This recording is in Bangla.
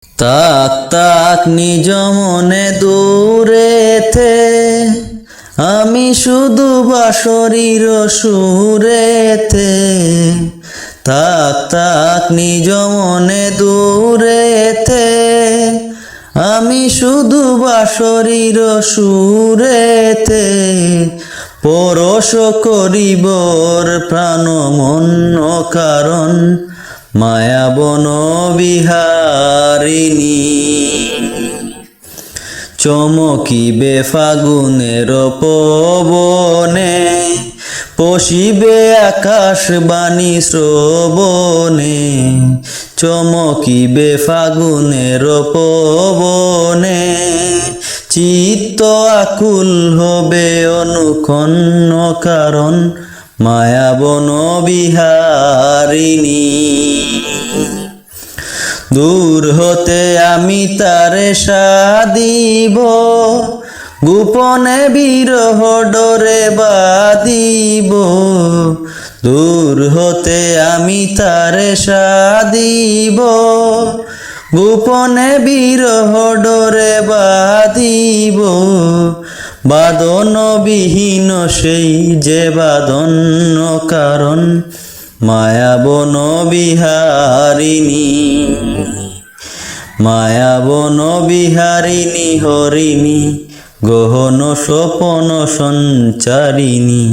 তাক তাক নিজ মনে দূরেতে, আমি শুধু বাঁশরীর সুরেতে। তাক তাক নিজ মনে দূরেতে, আমি শুধু বাঁশরীর সুরেতে। পরশ করিবর প্রাণ মন কারণ, মায়া বন বিহারিণী। চমকিবে ফাগুনের পবনে, পশিবে আকাশ বাণী শ্রবণে। চমকিবে ফাগুনের পবনে, চিত্ত আকুল হবে অনুক্ষণ কারণ, মায়া বন বিহারিণী। দূর হতে আমি তারে সাধিব, গোপনে বিরহ ডোরে বাঁধিব। দূর হতে আমি তারে সাধিব, গোপনে বিরহ ডোরে বাঁধিব। বাঁধন বিহীন সেই যে বাঁধন কারণ, মায়া বন বিহারিণী। মায়া বন বিহারিণী হরিণী, গহন স্বপন সঞ্চারিণী।